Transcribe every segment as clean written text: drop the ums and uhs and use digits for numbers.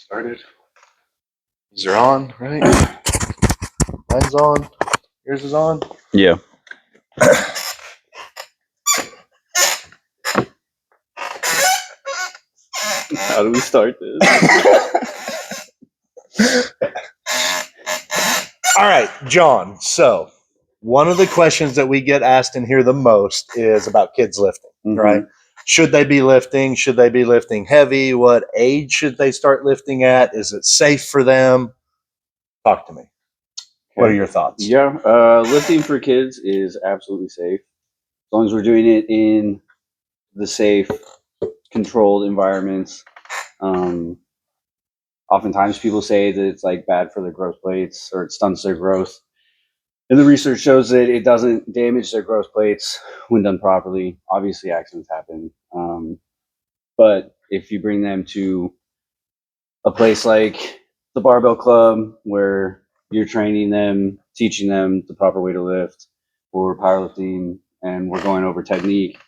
Started. These are on, right? Mine's on. Yours is on. Yeah. How do we start this? All right, John. So, one of the questions that we get asked in here the most is about kids lifting, right? Should they be lifting? Should they be lifting heavy? What age should they start lifting at? Is it safe for them? Talk to me. What are your thoughts? Yeah, lifting for kids is absolutely safe as long as we're doing it in the safe, controlled environments. Oftentimes, people say that it's like bad for their growth plates or it stunts their growth, and the research shows that it doesn't damage their growth plates when done properly. Obviously, accidents happen, but if you bring them to a place like the barbell club where you're training them, teaching them the proper way to lift, or powerlifting, and we're going over technique,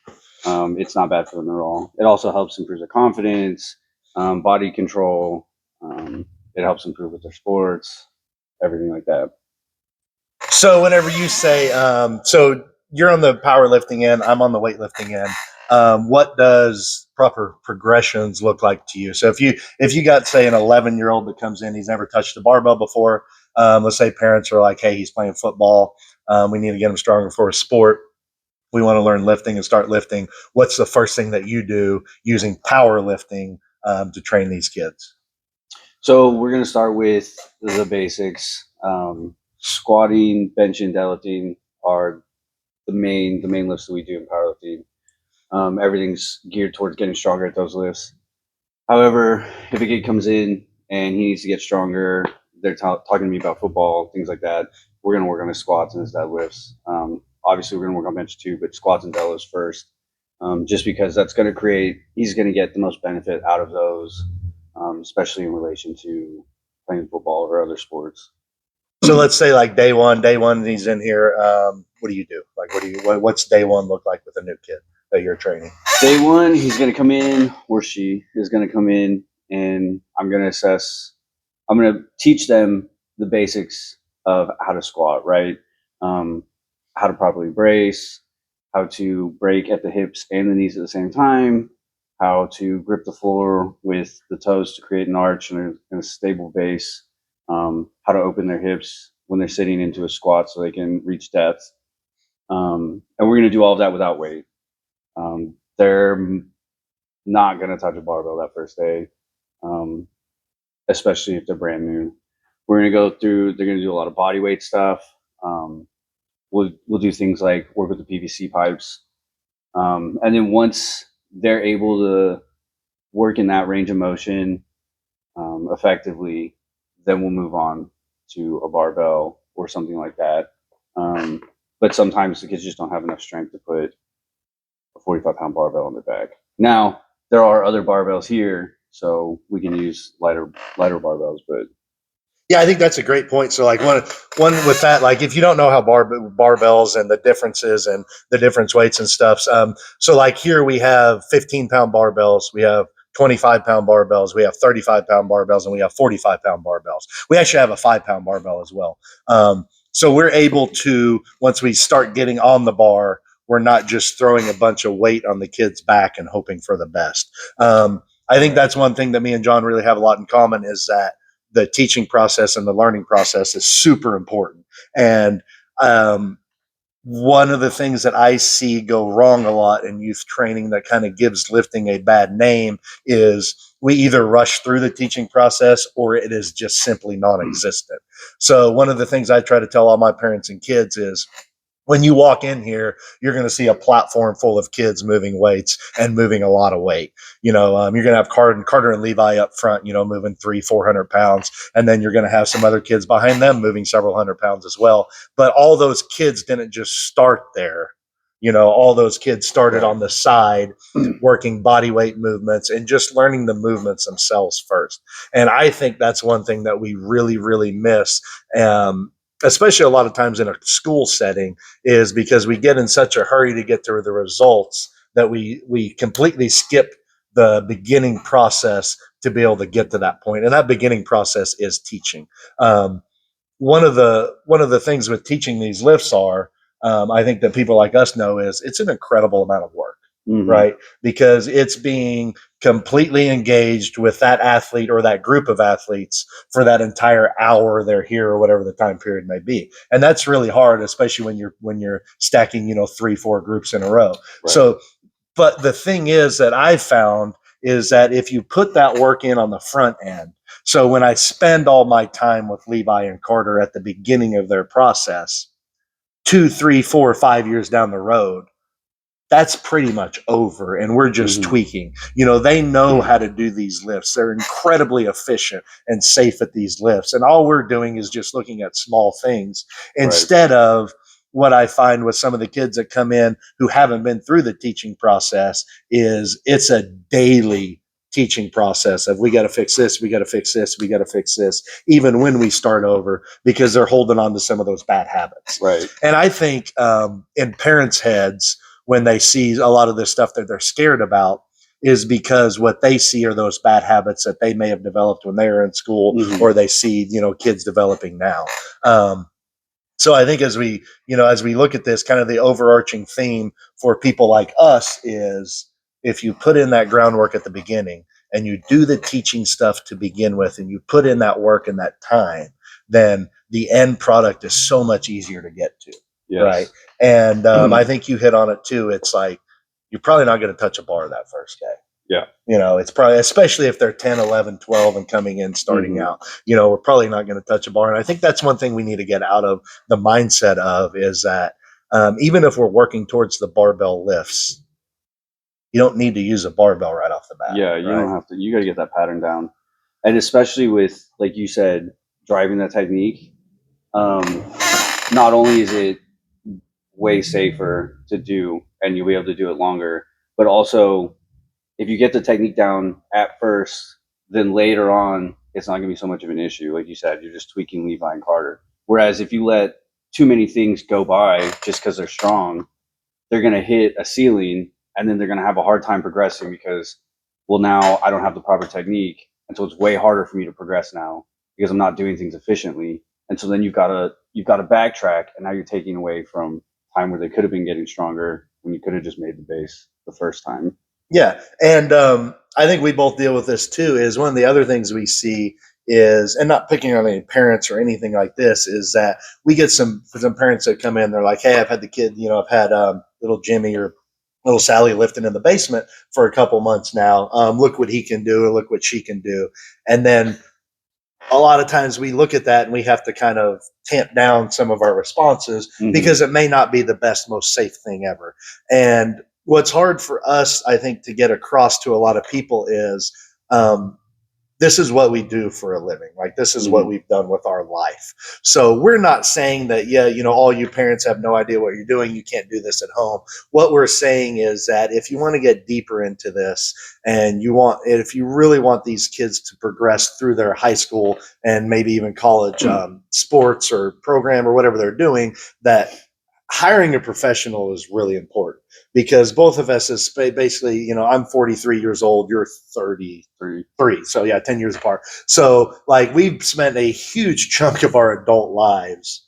it's not bad for them at all. It also helps improve their confidence, body control. It helps improve with their sports, everything like that. So, whenever you say, so you're on the powerlifting end, I'm on the weightlifting end. What does proper progressions look like to you? So, if you got, say, an 11-year-old that comes in, he's never touched a barbell before. Let's say parents are like, "Hey, he's playing football. We need to get him stronger for a sport. We want to learn lifting and start lifting." What's the first thing that you do using powerlifting to train these kids? So we're going to start with the basics. Squatting, benching, deadlifting are the main lifts that we do in powerlifting. Everything's geared towards getting stronger at those lifts. However, if a kid comes in and he needs to get stronger, they're talking to me about football, things like that. We're going to work on his squats and his deadlifts. Obviously, we're going to work on bench too, but squats and deadlifts first, just because that's going to he's going to get the most benefit out of those, especially in relation to playing football or other sports. So let's say like day one, he's in here. What do you do? Like, what's day one look like with a new kid that you're training? Day one, he's going to come in, or she is going to come in, and I'm going to assess. I'm going to teach them the basics of how to squat, right? How to properly brace, how to break at the hips and the knees at the same time, how to grip the floor with the toes to create an arch and a stable base, how to open their hips when they're sitting into a squat so they can reach depth. And we're going to do all of that without weight. They're not going to touch a barbell that first day, especially if they're brand new. We're going to go through, they're going to do a lot of body weight stuff. We'll do things like work with the PVC pipes. And then once they're able to work in that range of motion effectively, then we'll move on to a barbell or something like that. But sometimes the kids just don't have enough strength to put a 45-pound barbell on their back. Now, there are other barbells here, so we can use lighter barbells, but yeah, I think that's a great point. So like one with that, like if you don't know how barbells and the differences and the different weights and stuff. So like here we have 15-pound barbells, we have 25-pound barbells, we have 35-pound barbells, and we have 45-pound barbells. We actually have a 5-pound barbell as well. So we're able to, once we start getting on the bar, we're not just throwing a bunch of weight on the kid's back and hoping for the best. I think that's one thing that me and John really have a lot in common is that the teaching process and the learning process is super important. And one of the things that I see go wrong a lot in youth training that kind of gives lifting a bad name is we either rush through the teaching process or it is just simply non-existent. So one of the things I try to tell all my parents and kids is when you walk in here, you're going to see a platform full of kids moving weights and moving a lot of weight. You're going to have Carter and Levi up front, moving 300-400 pounds. And then you're going to have some other kids behind them moving several hundred pounds as well. But all those kids didn't just start there. All those kids started on the side working body weight movements and just learning the movements themselves first. And I think that's one thing that we really, really miss. Especially a lot of times in a school setting, is because we get in such a hurry to get to the results that we completely skip the beginning process to be able to get to that point. And that beginning process is teaching. One of the things with teaching these lifts are, I think that people like us know, is it's an incredible amount of work, Mhm. right? Because it's being completely engaged with that athlete or that group of athletes for that entire hour they're here, or whatever the time period may be. And that's really hard, especially when you're stacking, 3-4 groups in a row. Right. So, but the thing is that I found is that if you put that work in on the front end, so when I spend all my time with Levi and Carter at the beginning of their process, 2, 3, 4, 5 years down the road, that's pretty much over, and we're just Mhm. tweaking. They know how to do these lifts. They're incredibly efficient and safe at these lifts, and all we're doing is just looking at small things instead of what I find with some of the kids that come in who haven't been through the teaching process. Is it's a daily teaching process of, we got to fix this, we got to fix this, we got to fix this, even when we start over, because they're holding on to some of those bad habits. Right. And I think in parents' heads, when they see a lot of this stuff that they're scared about, is because what they see are those bad habits that they may have developed when they were in school, Mhm. or they see, kids developing now. So I think as we look at this, kind of the overarching theme for people like us is, if you put in that groundwork at the beginning and you do the teaching stuff to begin with, and you put in that work and that time, then the end product is so much easier to get to. Yes. Right. And I think you hit on it too. It's like, you're probably not going to touch a bar that first day. Yeah. It's probably, especially if they're 10, 11, 12 and coming in, starting Mhm. out, we're probably not going to touch a bar. And I think that's one thing we need to get out of the mindset of, is that even if we're working towards the barbell lifts, you don't need to use a barbell right off the bat. Yeah, you right? don't have to. You got to get that pattern down, and especially with, like you said, driving that technique. Not only is it way safer to do, and you'll be able to do it longer, but also, if you get the technique down at first, then later on, it's not going to be so much of an issue. Like you said, you're just tweaking Levi and Carter. Whereas if you let too many things go by just because they're strong, they're going to hit a ceiling, and then they're going to have a hard time progressing because, well, now I don't have the proper technique. And so it's way harder for me to progress now because I'm not doing things efficiently. And so then you've got to backtrack, and now you're taking away from time where they could have been getting stronger when you could have just made the base the first time. Yeah. And I think we both deal with this too. Is one of the other things we see is, and not picking on any parents or anything like this, is that we get some parents that come in, they're like, hey, I've had the kid, I've had little Jimmy or little Sally lifting in the basement for a couple months now. Look what he can do, or look what she can do. And then a lot of times we look at that and we have to kind of tamp down some of our responses, Mhm. because it may not be the best, most safe thing ever. And what's hard for us, I think, to get across to a lot of people is, this is what we do for a living. Like, this is what Mhm. we've done with our life. So we're not saying that, yeah, all you parents have no idea what you're doing, you can't do this at home. What we're saying is that if you want to get deeper into this, and if you really want these kids to progress through their high school and maybe even college sports or program or whatever they're doing, that hiring a professional is really important, because both of us is basically, I'm 43 years old, you're 33. So yeah, 10 years apart. So like, we've spent a huge chunk of our adult lives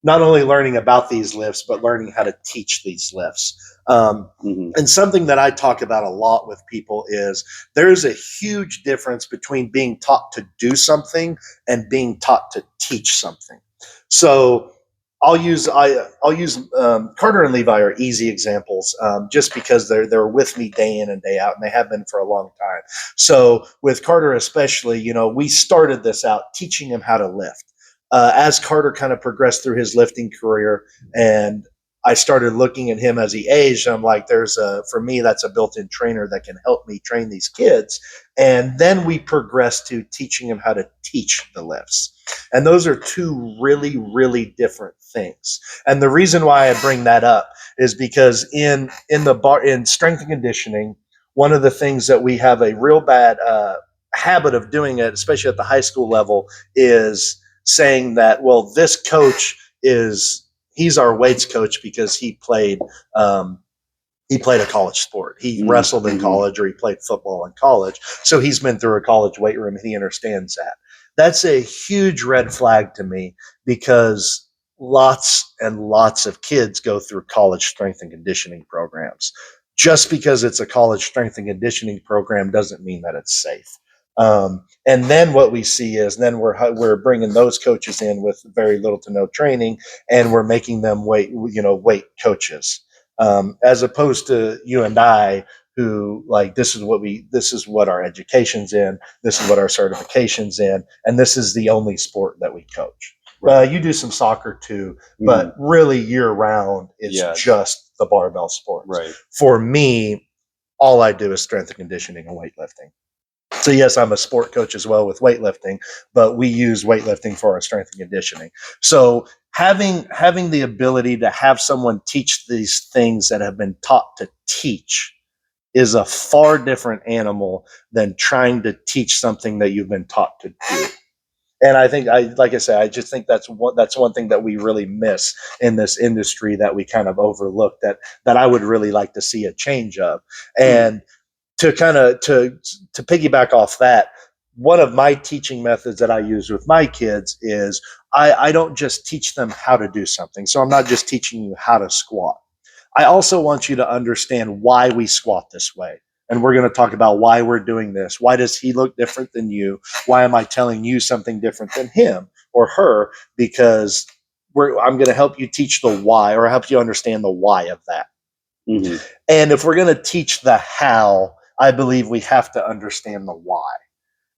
not only learning about these lifts, but learning how to teach these lifts. Mhm. And something that I talk about a lot with people is, there's a huge difference between being taught to do something and being taught to teach something. So I'll use Carter and Levi are easy examples, just because they're with me day in and day out, and they have been for a long time. So with Carter especially, we started this out teaching him how to lift. As Carter kind of progressed through his lifting career, and I started looking at him as he aged, I'm like, for me, that's a built-in trainer that can help me train these kids. And then we progressed to teaching him how to teach the lifts. And those are two really, really different things. And the reason why I bring that up is because in strength and conditioning, one of the things that we have a real bad habit of doing it, especially at the high school level, is saying that, well, this coach he's our weights coach because he played he played a college sport. He Mm-hmm. wrestled in college or he played football in college. So he's been through a college weight room and he understands that. That's a huge red flag to me because lots and lots of kids go through college strength and conditioning programs. Just because it's a college strength and conditioning program doesn't mean that it's safe. And then what we see is then we're bringing those coaches in with very little to no training, and we're making them weight coaches, as opposed to you and I, who like this is what our education's in, this is what our certifications in, and this is the only sport that we coach. Right. You do some soccer too, but really year round it's just the barbell sports. Right. For me, all I do is strength and conditioning and weightlifting. So yes, I'm a sport coach as well with weightlifting, but we use weightlifting for our strength and conditioning. So having the ability to have someone teach these things that have been taught to teach is a far different animal than trying to teach something that you've been taught to do. And I think I just think that's one thing that we really miss in this industry that we kind of overlook that I would really like to see a change of. And to kind of to piggyback off that, one of my teaching methods that I use with my kids is I don't just teach them how to do something. So I'm not just teaching you how to squat. I also want you to understand why we squat this way. And we're going to talk about why we're doing this. Why does he look different than you? Why am I telling you something different than him or her? Because I'm going to help you teach the why, or help you understand the why of that. Mm-hmm. And if we're going to teach the how, I believe we have to understand the why.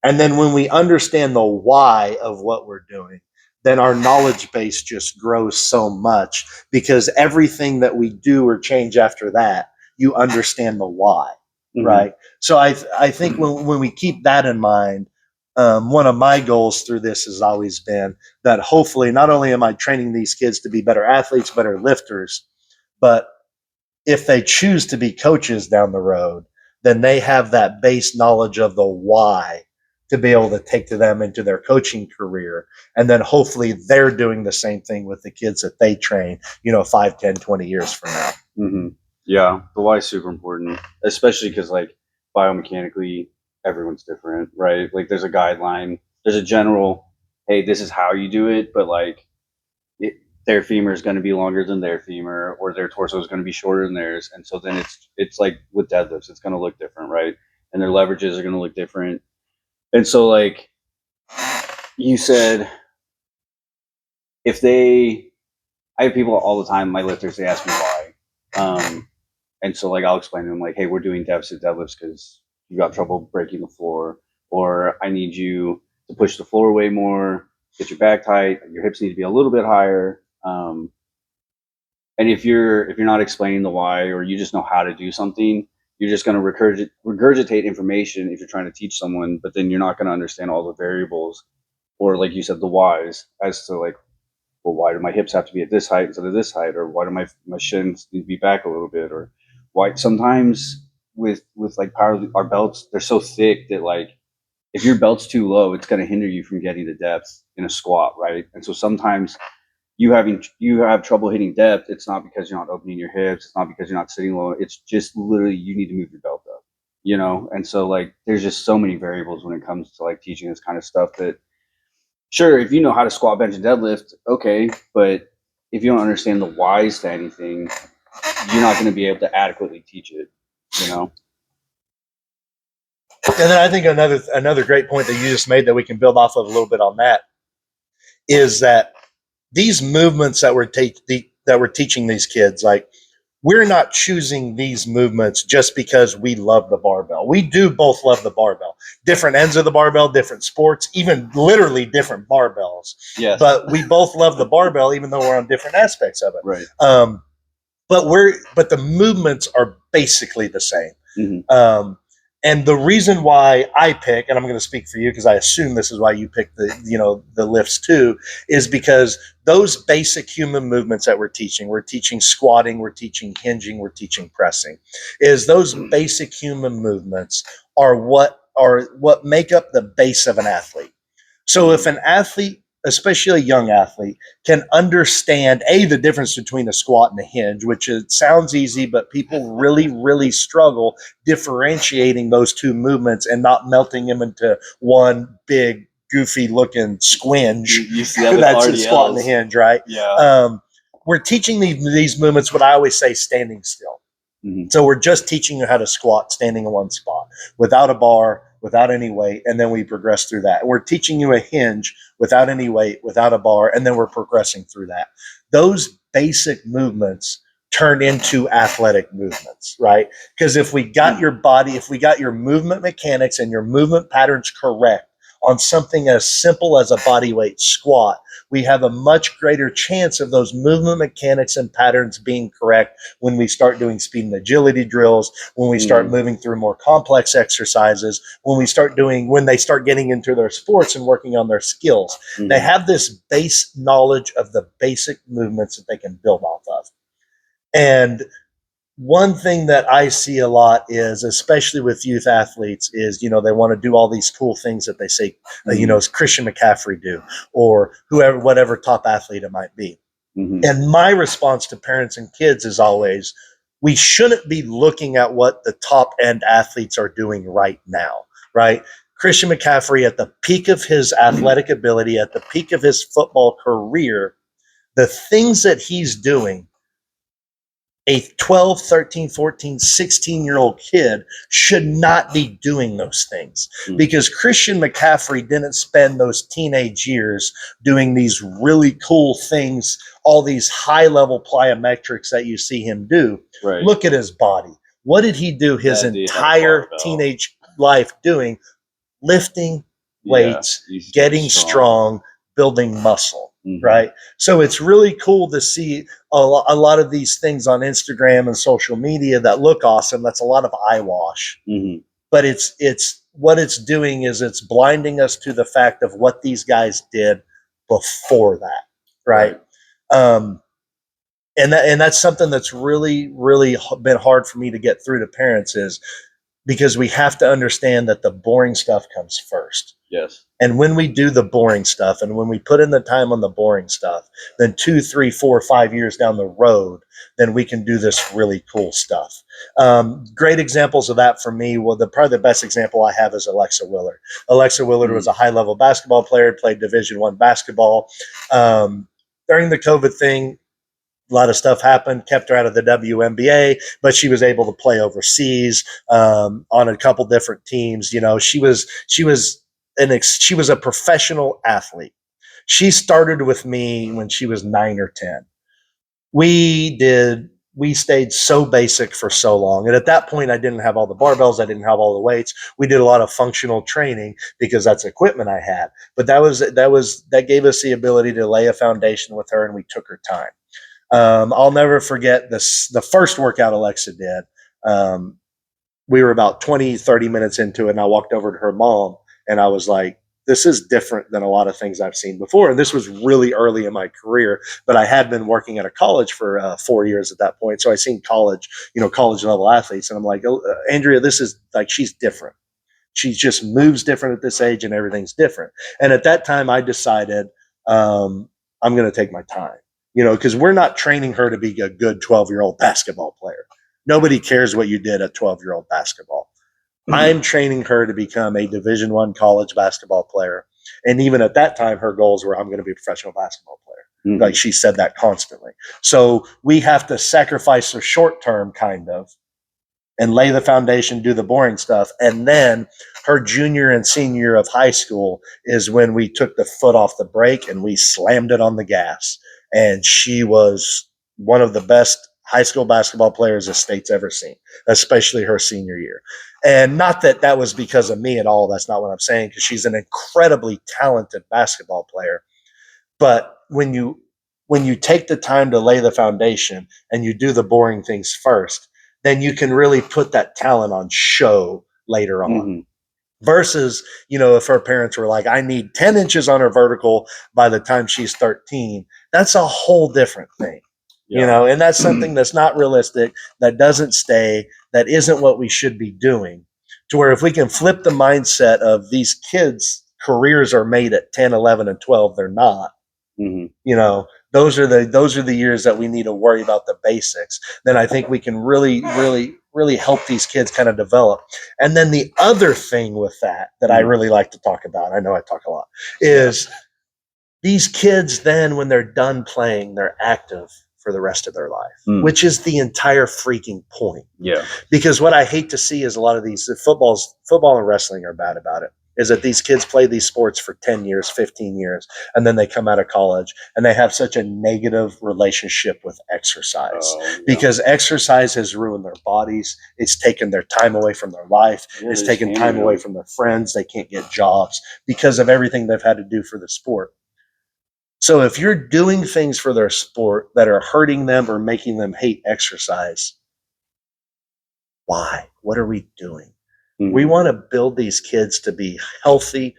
And then when we understand the why of what we're doing, then our knowledge base just grows so much, because everything that we do or change after that, you understand the why, right? So I think when we keep that in mind, one of my goals through this has always been that hopefully not only am I training these kids to be better athletes, better lifters, but if they choose to be coaches down the road, then they have that base knowledge of the why to be able to take to them into their coaching career. And then hopefully they're doing the same thing with the kids that they train, 5, 10, 20 years from now. Mm-hmm. Yeah, the why is super important, especially because like biomechanically, everyone's different, right? Like there's a guideline, there's a general, hey, this is how you do it, but like their femur is going to be longer than their femur, or their torso is going to be shorter than theirs, and so then it's like with deadlifts, it's going to look different, right? And their leverages are going to look different, and so like you said, I have people all the time, my lifters, they ask me why, and so like I'll explain to them like, hey, we're doing deficit deadlifts because you got trouble breaking the floor, or I need you to push the floor way more, get your back tight, your hips need to be a little bit higher. And if you're not explaining the why, or you just know how to do something, you're just going to regurgitate information if you're trying to teach someone, but then you're not going to understand all the variables, or like you said, the whys as to like, well, why do my hips have to be at this height instead of this height, or why do my shins need to be back a little bit, or why sometimes with like power, our belts, they're so thick that like if your belt's too low, it's going to hinder you from getting the depth in a squat, right? And so sometimes you have trouble hitting depth. It's not because you're not opening your hips. It's not because you're not sitting low. It's just literally you need to move your belt up, And so like there's just so many variables when it comes to like teaching this kind of stuff that, sure, if you know how to squat, bench, and deadlift, okay, but if you don't understand the whys to anything, you're not going to be able to adequately teach it, And then I think another great point that you just made that we can build off of a little bit on that is that these movements that we're teaching these kids, like we're not choosing these movements just because we love the barbell. We do both love the barbell. Different ends of the barbell, different sports, even literally different barbells. Yes. But we both love the barbell, even though we're on different aspects of it. Right. But the movements are basically the same. Mm-hmm. And the reason why I pick, and I'm going to speak for you because I assume this is why you pick the lifts too, is because those basic human movements that we're teaching squatting, we're teaching hinging, we're teaching pressing, is those basic human movements are what make up the base of an athlete. So if an athlete especially a young athlete, can understand the difference between a squat and a hinge, which it sounds easy, but people really, really struggle differentiating those two movements and not melting them into one big, goofy looking squinge. You see that with That's a RDLs. squat and a hinge, right? Yeah. We're teaching these movements, what I always say, standing still. Mhm. So we're just teaching you how to squat standing in one spot without a bar, without any weight, and then we progress through that. We're teaching you a hinge without any weight, without a bar, and then we're progressing through that. Those basic movements turn into athletic movements, right? Because if we got your body, if we got your movement mechanics and your movement patterns correct on something as simple as a body weight squat, we have a much greater chance of those movement mechanics and patterns being correct when we start doing speed and agility drills, when we start moving through more complex exercises, when they start getting into their sports and working on their skills. Mhm. They have this base knowledge of the basic movements that they can build off of. And one thing that I see a lot is, especially with youth athletes, is, they want to do all these cool things that they say, as Christian McCaffrey do, or whoever, whatever top athlete it might be. Mhm. And my response to parents and kids is always, we shouldn't be looking at what the top end athletes are doing right now, right? Christian McCaffrey, at the peak of his athletic ability, at the peak of his football career, the things that he's doing, a 12, 13, 14, 16-year-old kid should not be doing those things, because Christian McCaffrey didn't spend those teenage years doing these really cool things, all these high-level plyometrics that you see him do. Right. Look at his body. What did he do his That dude had a entire barbell. teenage life doing? Lifting weights, he's getting strong, building muscle. Mhm. Right. So it's really cool to see a lot of these things on Instagram and social media that look awesome. That's a lot of eyewash, Mhm. but it's what it's doing is it's blinding us to the fact of what these guys did before that. Right. And that's something that's really, really been hard for me to get through to parents, is because we have to understand that the boring stuff comes first. Yes. And when we do the boring stuff, and when we put in the time on the boring stuff, then 2, 3, 4, 5 years down the road, then we can do this really cool stuff. Great examples of that for me. Well, probably the best example I have is Alexa Willard. Alexa Willard was a high-level basketball player, played Division I basketball. During the COVID thing, a lot of stuff happened, kept her out of the WNBA, but she was able to play overseas on a couple different teams. She was a professional athlete. She started with me when she was 9 or 10. We stayed so basic for so long. And at that point, I didn't have all the barbells. I didn't have all the weights. We did a lot of functional training because that's equipment I had. But that gave us the ability to lay a foundation with her, and we took her time. I'll never forget the first workout Alexa did. We were about 20, 30 minutes into it, and I walked over to her mom, and I was like, this is different than a lot of things I've seen before. And this was really early in my career, but I had been working at a college for 4 years at that point. So I seen college level athletes, and I'm like, Andrea, this is like, she's different. She just moves different at this age, and everything's different. And at that time, I decided I'm going to take my time. Because we're not training her to be a good 12-year-old basketball player. Nobody cares what you did at 12-year-old basketball. I'm training her to become a Division I college basketball player. And even at that time, her goals were, I'm going to be a professional basketball player. Mhm. Like, she said that constantly. So we have to sacrifice the short term, kind of, and lay the foundation, do the boring stuff. And then her junior and senior year of high school is when we took the foot off the brake and we slammed it on the gas. And she was one of the best high school basketball players the state's ever seen, especially her senior year. And not that that was because of me at all. That's not what I'm saying, because she's an incredibly talented basketball player. But when you take the time to lay the foundation and you do the boring things first, then you can really put that talent on show later on. Mhm. Versus, if her parents were like, I need 10 inches on her vertical by the time she's 13, that's a whole different thing. Yeah. And that's something that's not realistic, that doesn't stay, that isn't what we should be doing. To where if we can flip the mindset of these kids careers are made at 10, 11, and 12. They're not. Hmm. You know, those are the years that we need to worry about the basics. Then I think we can really help these kids kind of develop. And then the other thing with that I really like to talk about, I know I talk a lot, is these kids then, when they're done playing, they're active for the rest of their life, which is the entire freaking point. Yeah. Because what I hate to see is a lot of these football and wrestling are bad about it, is that these kids play these sports for 10 years, 15 years, and then they come out of college and they have such a negative relationship with exercise because exercise has ruined their bodies. It's taken their time away from their life. It's taken time away from their friends. They can't get jobs because of everything they've had to do for the sport. So if you're doing things for their sport that are hurting them or making them hate exercise, why? What are we doing? Mm-hmm. We want to build these kids to be healthy,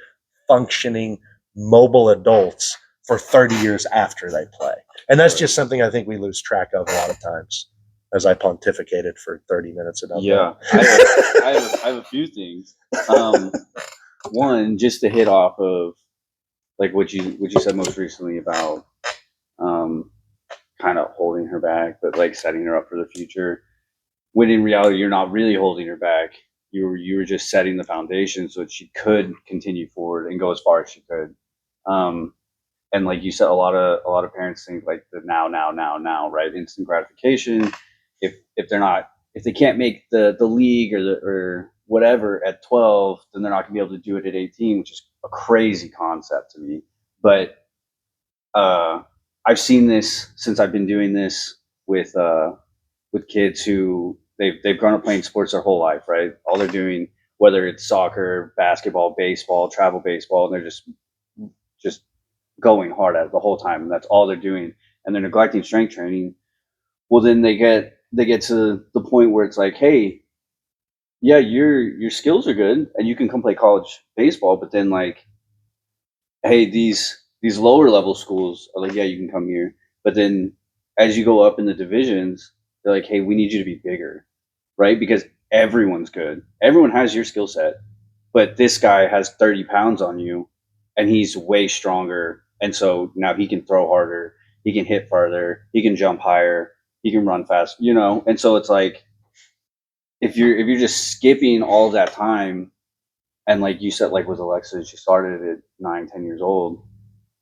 functioning, mobile adults for 30 years after they play. And that's just something I think we lose track of a lot of times, as I pontificated for 30 minutes about that. I have a few things. One, just to hit off of like what you said most recently about kind of holding her back, but like setting her up for the future. When in reality, you're not really holding her back. You were just setting the foundation so that she could continue forward and go as far as she could. And like you said, a lot of parents think like the now, right? Instant gratification. If they can't make the league or whatever at 12, then they're not gonna be able to do it at 18, which is a crazy concept to me. But I've seen this since I've been doing this with kids who they've grown up playing sports their whole life, right? All they're doing, whether it's soccer, basketball, baseball, travel baseball, and they're just going hard at it the whole time, and that's all they're doing, and they're neglecting strength training. Well, then they get to the point where it's like, hey, yeah, your skills are good, and you can come play college baseball, but then like, hey, these lower level schools are like, yeah, you can come here, but then as you go up in the divisions, they're like, hey, we need you to be bigger, right? Because everyone's good. Everyone has your skill set, but this guy has 30 pounds on you and he's way stronger. And so now he can throw harder, he can hit farther, he can jump higher, he can run fast, you know? And so it's like, if you're just skipping all of that time, and like you said, like with Alexa, she started at 9-10 years old.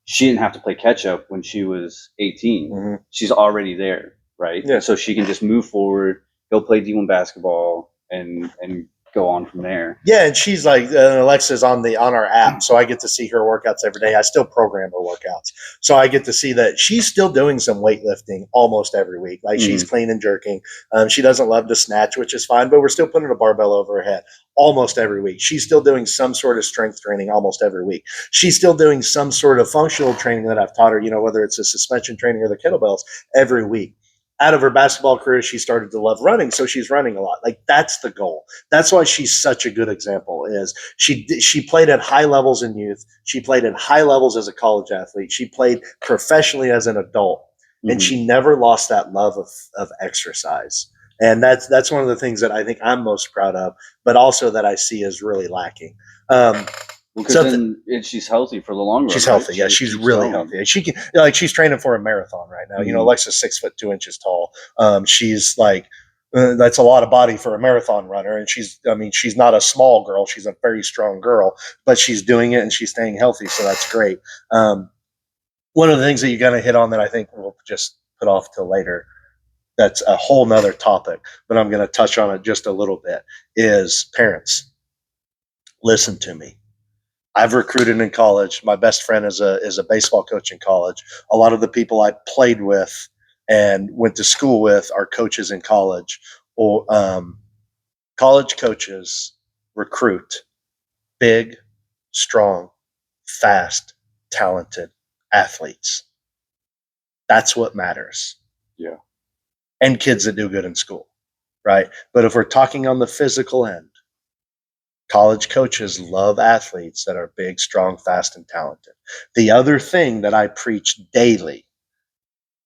She didn't have to play catch up when she was 18. Mm-hmm. She's already there, right? Yeah. So she can just move forward, go play D1 basketball, and go on from there. Yeah, and she's like, Alexa's on our app, so I get to see her workouts every day. I still program her workouts, so I get to see that she's still doing some weightlifting almost every week. Like she's clean and jerking. She doesn't love to snatch, which is fine, but we're still putting a barbell over her head almost every week. She's still doing some sort of strength training almost every week. She's still doing some sort of functional training that I've taught her, whether it's a suspension training or the kettlebells every week. Out of her basketball career, she started to love running, so she's running a lot. Like that's the goal. That's why she's such a good example. Is she played at high levels in youth. She played at high levels as a college athlete. She played professionally as an adult, and she never lost that love of exercise. And that's one of the things that I think I'm most proud of, but also that I see is really lacking. She's healthy for the long run. She's healthy. Right? Yeah, she's really healthy. She can, she's training for a marathon right now. Alexa's 6'2" tall. She's like, that's a lot of body for a marathon runner. And she's not a small girl. She's a very strong girl, but she's doing it and she's staying healthy. So that's great. One of the things that you're going to hit on that I think we'll just put off till later, that's a whole nother topic, but I'm going to touch on it just a little bit, is parents. Listen to me. I've recruited in college. My best friend is a baseball coach in college. A lot of the people I played with and went to school with are coaches in college. Or college coaches recruit big, strong, fast, talented athletes. That's what matters. Yeah. And kids that do good in school, right? But if we're talking on the physical end, college coaches love athletes that are big, strong, fast, and talented. The other thing that I preach daily,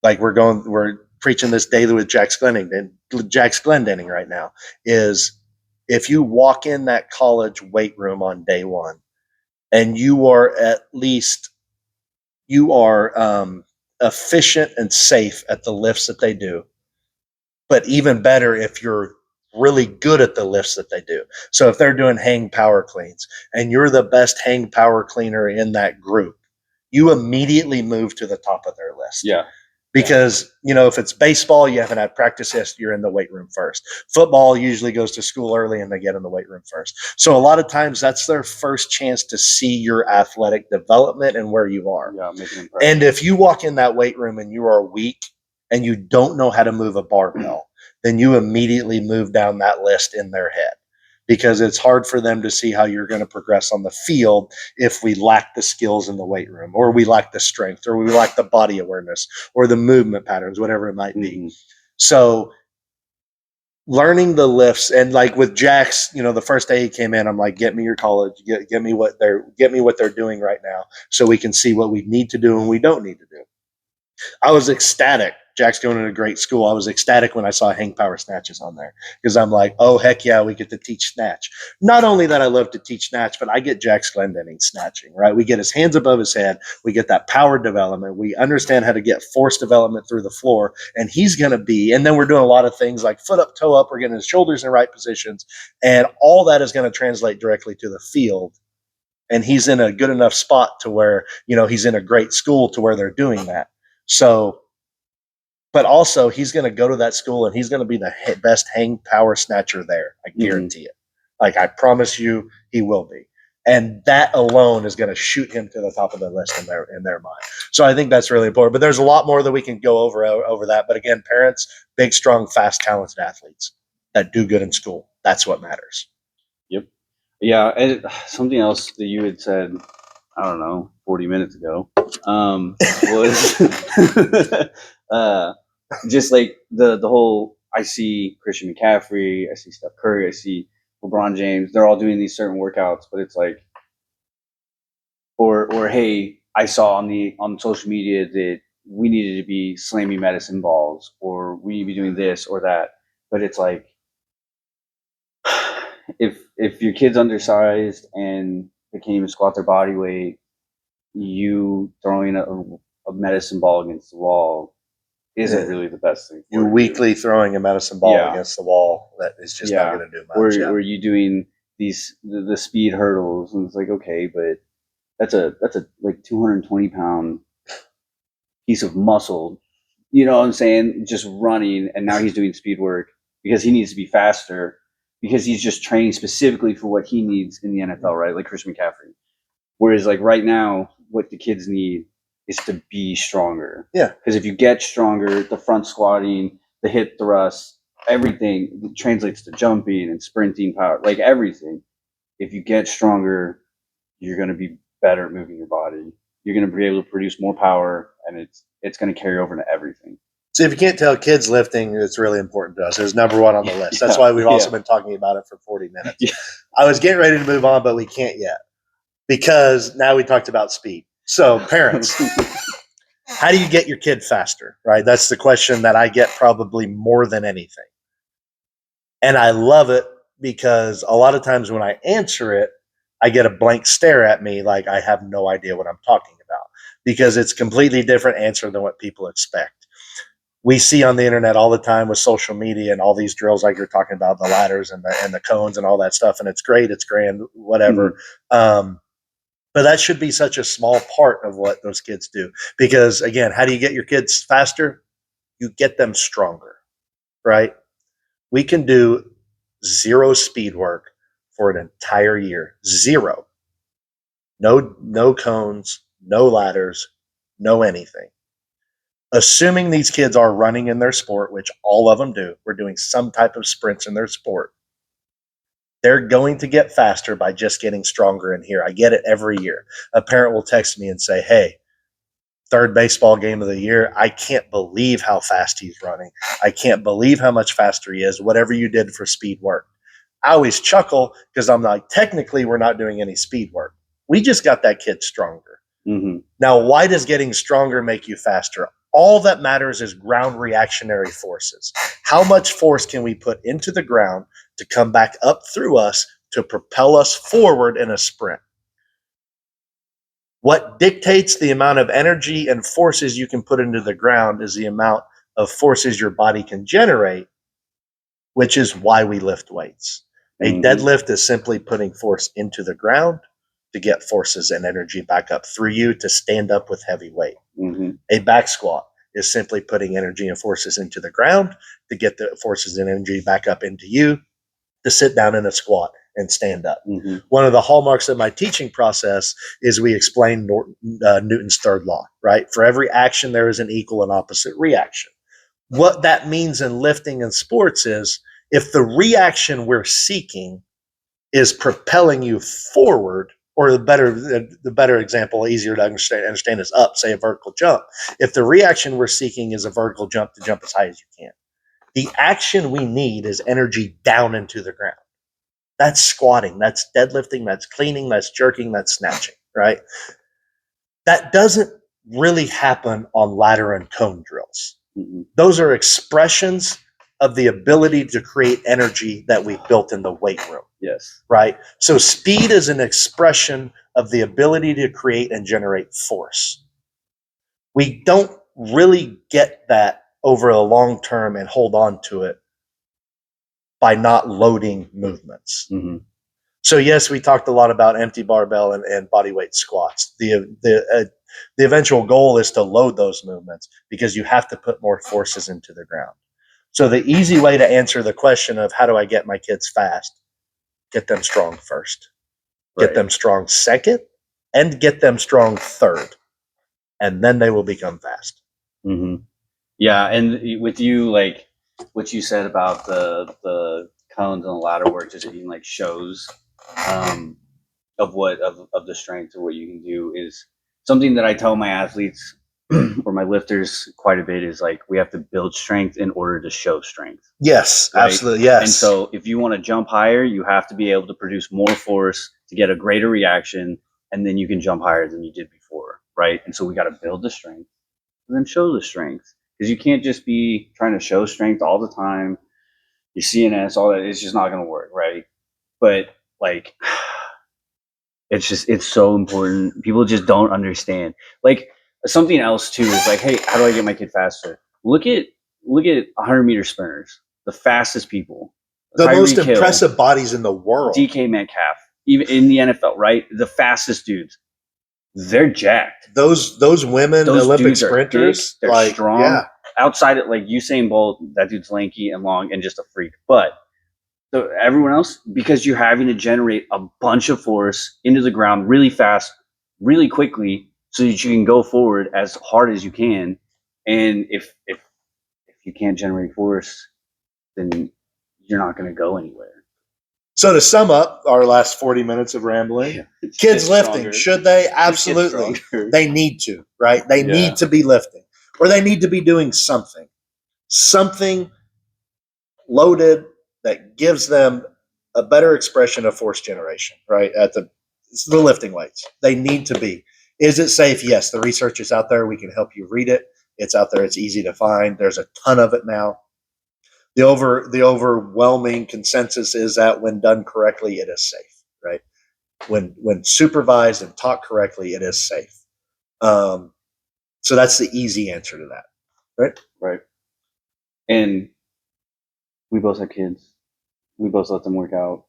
like we're preaching this daily with Jax Glendenning right now, is if you walk in that college weight room on day one, and you are at least you are efficient and safe at the lifts that they do, but even better if you're really good at the lifts that they do. So if they're doing hang power cleans and you're the best hang power cleaner in that group, you immediately move to the top of their list. Yeah. Because, if it's baseball, you haven't had practice yet, you're in the weight room first. Football usually goes to school early and they get in the weight room first. So a lot of times that's their first chance to see your athletic development and where you are. Yeah, make an impression. And if you walk in that weight room and you are weak and you don't know how to move a barbell, then you immediately move down that list in their head, because it's hard for them to see how you're going to progress on the field if we lack the skills in the weight room, or we lack the strength, or we lack the body awareness, or the movement patterns, whatever it might be. Mm-hmm. So learning the lifts, and like with Jax, the first day he came in, I'm like, get me your college, get me what they're doing right now, so we can see what we need to do and we don't need to do. I was ecstatic. Jack's going to a great school. I was ecstatic when I saw hang power snatches on there, because I'm like, oh, heck yeah, we get to teach snatch. Not only that I love to teach snatch, but I get Jax Glendinning snatching, right? We get his hands above his head. We get that power development. We understand how to get force development through the floor. And he's going to be, and then we're doing a lot of things like foot up, toe up. We're getting his shoulders in the right positions. And all that is going to translate directly to the field. And he's in a good enough spot to where, he's in a great school to where they're doing that. So, but also he's going to go to that school and he's going to be the best hang power snatcher there. I guarantee it. Like, I promise you, he will be. And that alone is going to shoot him to the top of the list in their mind. So I think that's really important. But there's a lot more that we can go over that. But again, parents, big, strong, fast, talented athletes that do good in school. That's what matters. Yep. Yeah. And something else that you had said, I don't know, 40 minutes ago, was just like the whole, I see Christian McCaffrey, I see Steph Curry, I see LeBron James, they're all doing these certain workouts, but it's like, or hey, I saw on social media that we needed to be slamming medicine balls, or we need to be doing this or that. But it's like, if your kid's undersized and they can't even squat their body weight, you throwing a medicine ball against the wall isn't really the best thing. You're weakly throwing a medicine ball against the wall. That is just not going to do much. Or you doing the speed hurdles, and it's like, okay, but that's a like 220-pound piece of muscle. You know what I'm saying? Just running, and now he's doing speed work because he needs to be faster, because he's just training specifically for what he needs in the NFL, right? Like Christian McCaffrey. Whereas like right now, what the kids need is to be stronger. Yeah. Because if you get stronger, the front squatting, the hip thrust, everything translates to jumping and sprinting power, like everything. If you get stronger, you're going to be better at moving your body. You're going to be able to produce more power, and it's going to carry over into everything. So if you can't tell, kids lifting, it's really important to us. It's number one on the list. That's why we've also been talking about it for 40 minutes. Yeah. I was getting ready to move on, but we can't yet, because now we talked about speed. So parents, how do you get your kid faster, right? That's the question that I get probably more than anything. And I love it, because a lot of times when I answer it, I get a blank stare at me like I have no idea what I'm talking about, because it's a completely different answer than what people expect. We see on the internet all the time with social media and all these drills like you're talking about, the ladders and the cones and all that stuff. And it's great, it's grand, whatever. Mm-hmm. But that should be such a small part of what those kids do. Because again, how do you get your kids faster? You get them stronger, right? We can do 0 speed work for an entire year. 0. No cones, no ladders, no anything. Assuming these kids are running in their sport, which all of them do, we're doing some type of sprints in their sport, they're going to get faster by just getting stronger in here. I get it every year. A parent will text me and say, hey, 3rd baseball game of the year, I can't believe how fast he's running. I can't believe how much faster he is. Whatever you did for speed work. I always chuckle, because I'm like, technically, we're not doing any speed work. We just got that kid stronger. Mm-hmm. Now, why does getting stronger make you faster? All that matters is ground reactionary forces. How much force can we put into the ground to come back up through us to propel us forward in a sprint? What dictates the amount of energy and forces you can put into the ground is the amount of forces your body can generate, which is why we lift weights. A deadlift is simply putting force into the ground to get forces and energy back up through you to stand up with heavy weight. A back squat is simply putting energy and forces into the ground to get the forces and energy back up into you to sit down in a squat and stand up. One of the hallmarks of my teaching process is we explain Newton's third law, right? For every action, there is an equal and opposite reaction. What that means in lifting and sports is if the reaction we're seeking is propelling you forward, or the better example, easier to understand is up, say a vertical jump. If the reaction we're seeking is a vertical jump to jump as high as you can, the action we need is energy down into the ground. That's squatting, that's deadlifting, that's cleaning, that's jerking, that's snatching, right? That doesn't really happen on ladder and cone drills. Those are expressions of the ability to create energy that we've built in the weight room. Yes. Right? So speed is an expression of the ability to create and generate force. We don't really get that over a long term and hold on to it by not loading movements. So yes, we talked a lot about empty barbell and body weight squats. The eventual goal is to load those movements because you have to put more forces into the ground. So the easy way to answer the question of how do I get my kids fast? Get them strong first, get them strong second, and get them strong third. And then they will become fast. Yeah. And with you, like what you said about the cones and the ladder work, just being like shows of the strength or what you can do is something that I tell my athletes or my lifters quite a bit is like we have to build strength in order to show strength. Yes, right? Absolutely. Yes. And so if you want to jump higher, you have to be able to produce more force to get a greater reaction, and then you can jump higher than you did before, right? And so we got to build the strength and then show the strength, because you can't just be trying to show strength all the time. Your CNS, all that, it's just not going to work, right? But like, it's so important. People just don't understand. Like, something else too is like, hey, how do I get my kid faster? Look at 100-meter sprinters, the fastest people, the most impressive bodies in the world. DK Metcalf, even in the NFL, right? The fastest dudes, they're jacked. Those women, those Olympic sprinters, they're like, strong. Yeah. Outside of like Usain Bolt, that dude's lanky and long and just a freak. But everyone else, because you're having to generate a bunch of force into the ground really fast, really quickly, so that you can go forward as hard as you can. And if you can't generate force, then you're not going to go anywhere. So to sum up our last 40 minutes of rambling, kids lifting, stronger. Should they? Absolutely. They need to, right? They need to be lifting, or they need to be doing something loaded that gives them a better expression of force generation, right? At the lifting weights. They need to be. Is it safe? Yes. The research is out there. We can help you read it. It's out there. It's easy to find. There's a ton of it now. The overwhelming consensus is that when done correctly, it is safe, right? When supervised and taught correctly, it is safe. So that's the easy answer to that, right? Right. And we both have kids. We both let them work out,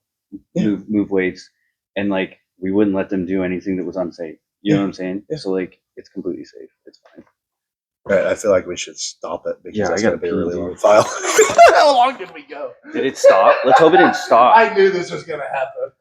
move weights, and like we wouldn't let them do anything that was unsafe. You know what I'm saying? Yeah. So like it's completely safe. It's fine. Right. I feel like we should stop it because that's going to be a really long file. How long did we go? Did it stop? Let's hope it didn't stop. I knew this was going to happen.